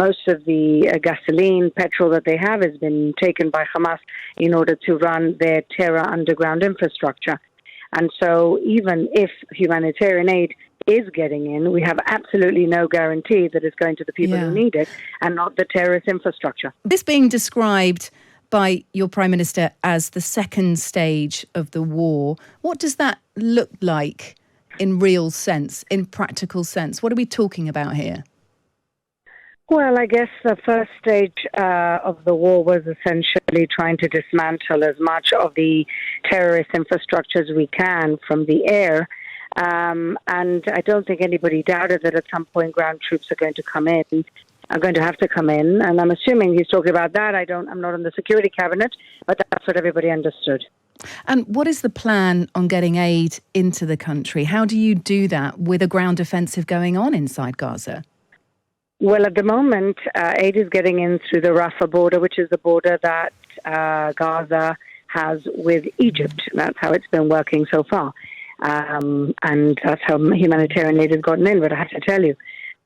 Most of the gasoline, petrol that they have has been taken by Hamas in order to run their terror underground infrastructure. And so even if humanitarian aid is getting in, we have absolutely no guarantee that it's going to the people who need it and not the terrorist infrastructure. This being described by your Prime Minister as the second stage of the war, what does that look like in real sense, in practical sense? What are we talking about here? Well, I guess the first stage of the war was essentially trying to dismantle as much of the terrorist infrastructure as we can from the air. And I don't think anybody doubted that at some point ground troops are going to have to come in. And I'm assuming he's talking about that. I'm not in the security cabinet, but that's what everybody understood. And what is the plan on getting aid into the country? How do you do that with a ground offensive going on inside Gaza? Well, at the moment, aid is getting in through the Rafah border, which is the border that Gaza has with Egypt. That's how it's been working so far. And that's how humanitarian aid has gotten in. But I have to tell you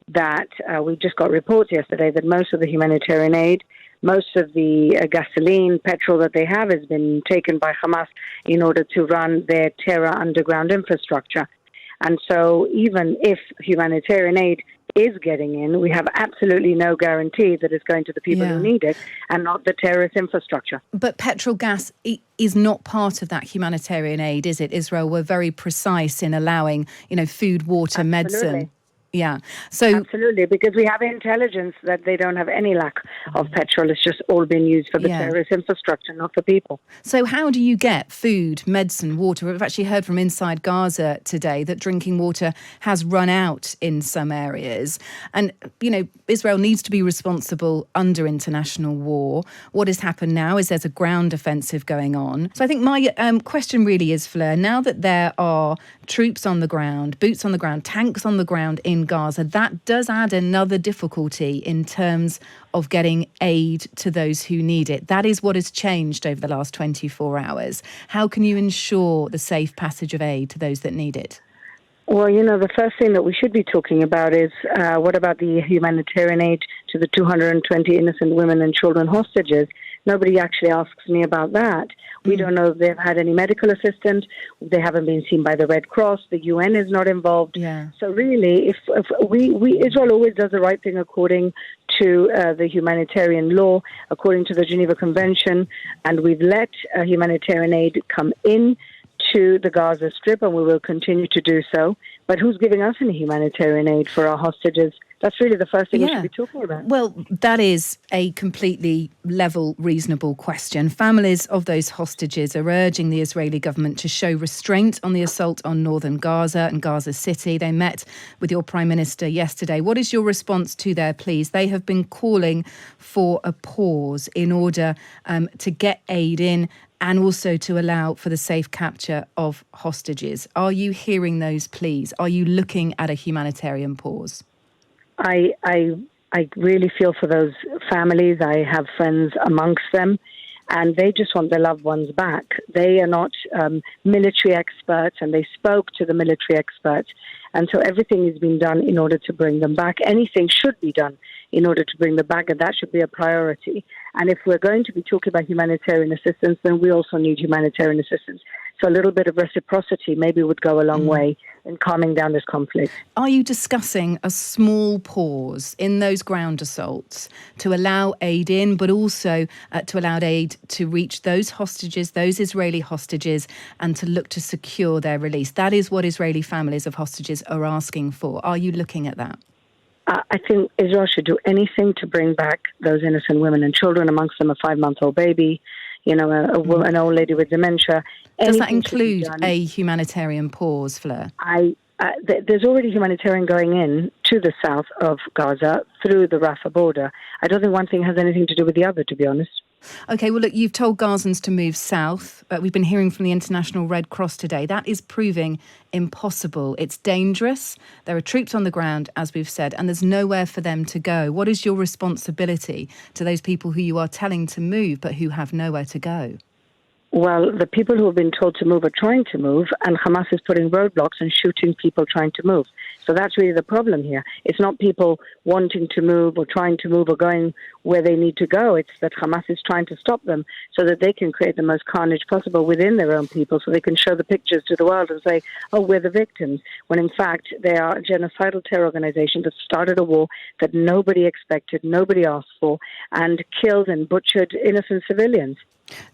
that we just got reports yesterday that most of the humanitarian aid, most of the gasoline, petrol that they have has been taken by Hamas in order to run their terror underground infrastructure. And so even if humanitarian aid is getting in, we have absolutely no guarantee that it's going to the people who need it and not the terrorist infrastructure. But petrol gas is not part of that humanitarian aid, is it? Israel were very precise in allowing, food, water, medicine. Yeah. So absolutely, because we have intelligence that they don't have any lack of petrol. It's just all been used for the terrorist infrastructure, not for people. So how do you get food, medicine, water? We've actually heard from inside Gaza today that drinking water has run out in some areas. And, Israel needs to be responsible under international law. What has happened now is there's a ground offensive going on. So I think my question really is, Fleur, now that there are troops on the ground, boots on the ground, tanks on the ground in Gaza, that does add another difficulty in terms of getting aid to those who need it. That is what has changed over the last 24 hours. How can you ensure the safe passage of aid to those that need it? Well, the first thing that we should be talking about is what about the humanitarian aid to the 220 innocent women and children hostages? Nobody actually asks me about that. We don't know if they've had any medical assistance. They haven't been seen by the Red Cross. The UN is not involved. Yeah. So really, if Israel always does the right thing according to the humanitarian law, according to the Geneva Convention, and we've let humanitarian aid come in to the Gaza Strip, and we will continue to do so. But who's giving us any humanitarian aid for our hostages? That's really the first thing we should be talking about. Well, that is a completely level, reasonable question. Families of those hostages are urging the Israeli government to show restraint on the assault on northern Gaza and Gaza City. They met with your Prime Minister yesterday. What is your response to their pleas? They have been calling for a pause in order to get aid in and also to allow for the safe capture of hostages. Are you hearing those pleas? Are you looking at a humanitarian pause? I really feel for those families. I have friends amongst them, and they just want their loved ones back. They are not military experts, and they spoke to the military experts. And so everything is being done in order to bring them back. Anything should be done in order to bring them back, and that should be a priority. And if we're going to be talking about humanitarian assistance, then we also need humanitarian assistance. So a little bit of reciprocity maybe would go a long way in calming down this conflict. Are you discussing a small pause in those ground assaults to allow aid in, but also to allow aid to reach those hostages, those Israeli hostages, and to look to secure their release? That is what Israeli families of hostages are asking for. Are you looking at that? I think Israel should do anything to bring back those innocent women and children, amongst them a 5-month-old baby, an old lady with dementia. Does that include a humanitarian pause, Fleur? There's already humanitarian going in to the south of Gaza through the Rafah border. I don't think one thing has anything to do with the other, to be honest. OK, well, look, you've told Gazans to move south. We've been hearing from the International Red Cross today. That is proving impossible. It's dangerous. There are troops on the ground, as we've said, and there's nowhere for them to go. What is your responsibility to those people who you are telling to move but who have nowhere to go? Well, the people who have been told to move are trying to move, and Hamas is putting roadblocks and shooting people trying to move. So that's really the problem here. It's not people wanting to move or trying to move or going where they need to go. It's that Hamas is trying to stop them so that they can create the most carnage possible within their own people, so they can show the pictures to the world and say, oh, we're the victims, when in fact they are a genocidal terror organization that started a war that nobody expected, nobody asked for, and killed and butchered innocent civilians.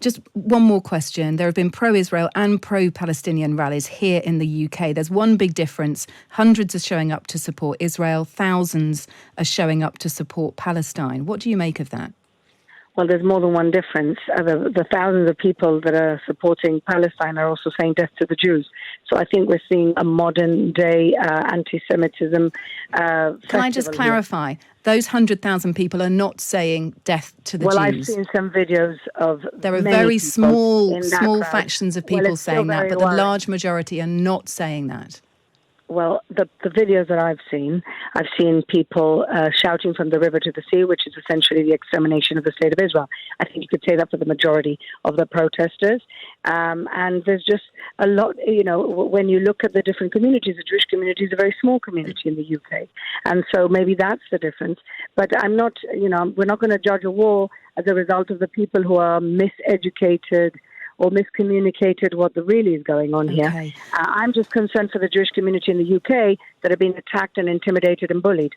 Just one more question. There have been pro-Israel and pro-Palestinian rallies here in the UK. There's one big difference. Hundreds are showing up to support Israel. Thousands are showing up to support Palestine. What do you make of that? Well, there's more than one difference. The thousands of people that are supporting Palestine are also saying death to the Jews. So I think we're seeing a modern-day anti-Semitism Can I just clarify? Here. Those 100,000 people are not saying death to the Jews. Well, I've seen some videos of there are very small factions of people saying that, but the large majority are not saying that. Well, the videos that I've seen people shouting from the river to the sea, which is essentially the extermination of the state of Israel. I think you could say that for the majority of the protesters. And there's just a lot, when you look at the different communities, the Jewish community is a very small community in the UK. And so maybe that's the difference. But I'm not, we're not going to judge a war as a result of the people who are miseducated or miscommunicated what really is going on here. I'm just concerned for the Jewish community in the UK that are being attacked and intimidated and bullied.